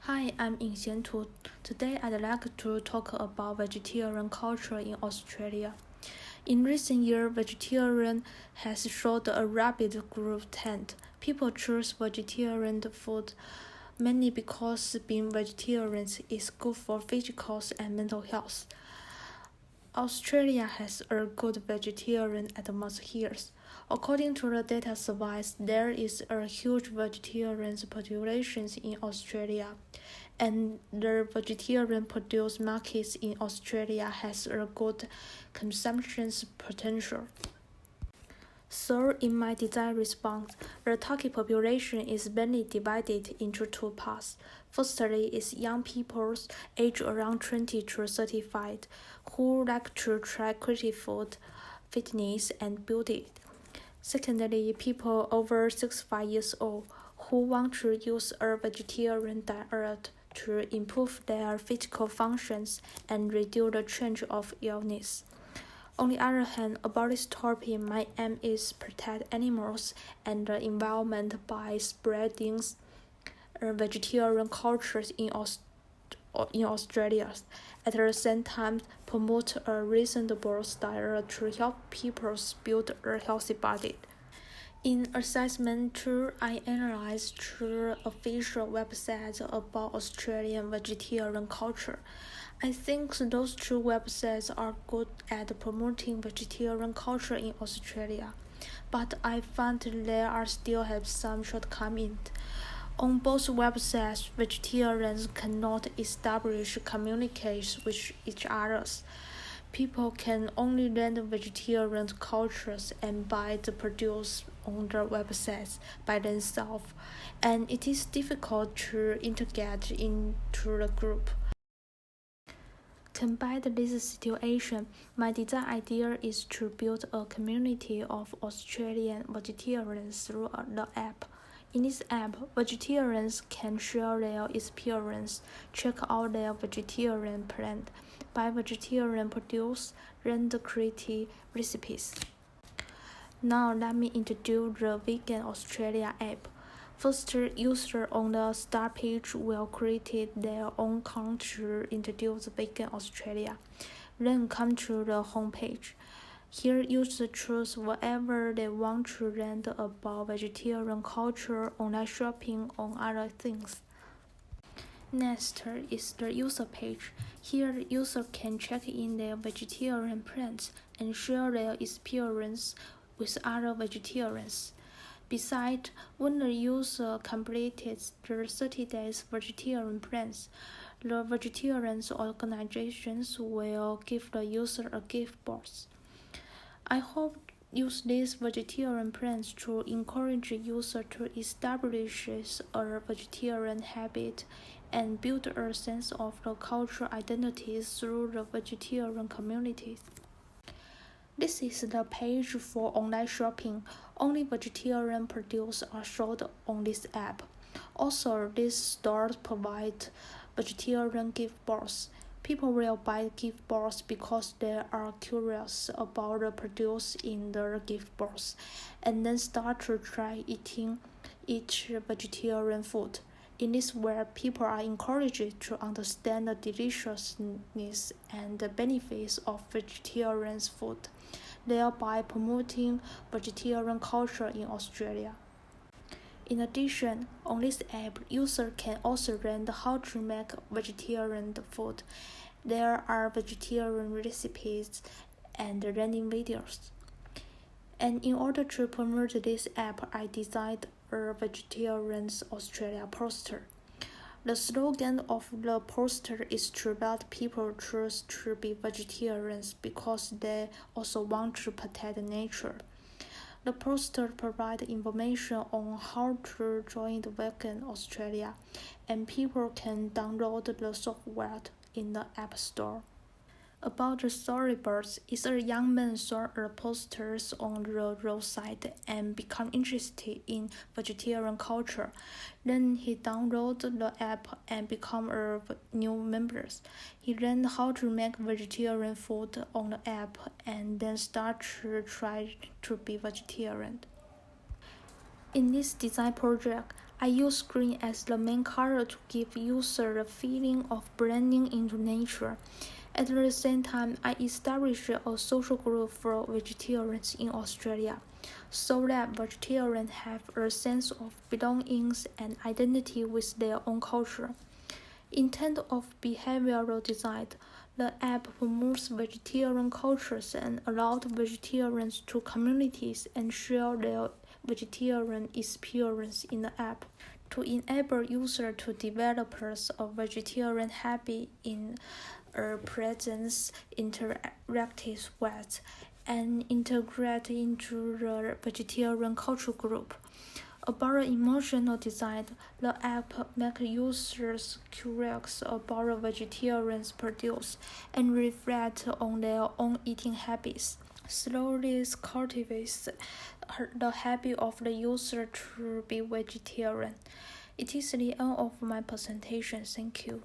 Hi, I'm Yingxian. Today I'd like to talk about vegetarian culture in Australia. In recent years, vegetarian has showed a rapid growth trend. People choose vegetarian food mainly because being vegetarian is good for physical and mental health. Australia has a good vegetarian atmosphere. According to the data surveys, there is a huge vegetarian population in Australia, and the vegetarian produce markets in Australia has a good consumption potential. So, in my design response, the target population is mainly divided into two parts. Firstly is young people aged around 20 to 35 who like to try creative food, fitness, and beauty. Secondly, people over 65 years old who want to use a vegetarian diet to improve their physical functions and reduce the chance of illness. On the other hand, about this topic, my aim is protect animals and the environment by spreading vegetarian cultures in Australia. At the same time, promote a reasonable diet to help people build a healthy body. In assessment 2, I analyzed two official websites about Australian vegetarian culture. I think those two websites are good at promoting vegetarian culture in Australia, but I found there are still have some shortcomings. On both websites, vegetarians cannot establish communication with each other. People can only learn vegetarian cultures and buy the produce on the websites by themselves, and it is difficult to integrate into the group. Combined this situation, my design idea is to build a community of Australian vegetarians through the app. In this app, vegetarians can share their experience, check out their vegetarian plan, buy vegetarian produce, learn the creative recipes. Now let me introduce the Vegan Australia app. First, users on the start page will create their own account to introduce Vegan Australia. Then come to the home page. Here, users choose whatever they want to learn about vegetarian culture, online shopping, or other things. Next is the user page. Here, users can check in their vegetarian plans and share their experience with other vegetarians. Besides, when the user completes the 30 days vegetarian plans, the vegetarian organizations will give the user a gift box. I hope use these vegetarian plans to encourage users to establish a vegetarian habit and build a sense of the cultural identity through the vegetarian communities. This is the page for online shopping. Only vegetarian produce are sold on this app. Also, these stores provide vegetarian gift boxes. People will buy gift boxes because they are curious about the produce in the gift box, and then start to try eating each vegetarian food. In this way, people are encouraged to understand the deliciousness and the benefits of vegetarian food, thereby promoting vegetarian culture in Australia. In addition, on this app, users can also learn how to make vegetarian food. There are vegetarian recipes and learning videos. And in order to promote this app, I designed a Vegetarian Australia poster. The slogan of the poster is to let people choose to be vegetarians because they also want to protect nature. The poster provides information on how to join the Vegan Australia, and people can download the software in the App Store. About the storyboards, is a young man saw the posters on the roadside and become interested in vegetarian culture. Then he downloaded the app and become a new member. He learned how to make vegetarian food on the app and then start to try to be vegetarian. In this design project, I use green as the main color to give users the feeling of blending into nature. At the same time, I established a social group for vegetarians in Australia, so that vegetarians have a sense of belonging and identity with their own culture. Intent of behavioral design, the app promotes vegetarian cultures and allows vegetarians to communities and share their vegetarian experience in the app. To enable users to develop a vegetarian habit in a presence interactive way and integrate into the vegetarian culture group. About emotional design, the app makes users curious about the vegetarian's produce and reflect on their own eating habits. Slowly cultivates the habit of the user to be vegetarian. It is the end of my presentation. Thank you.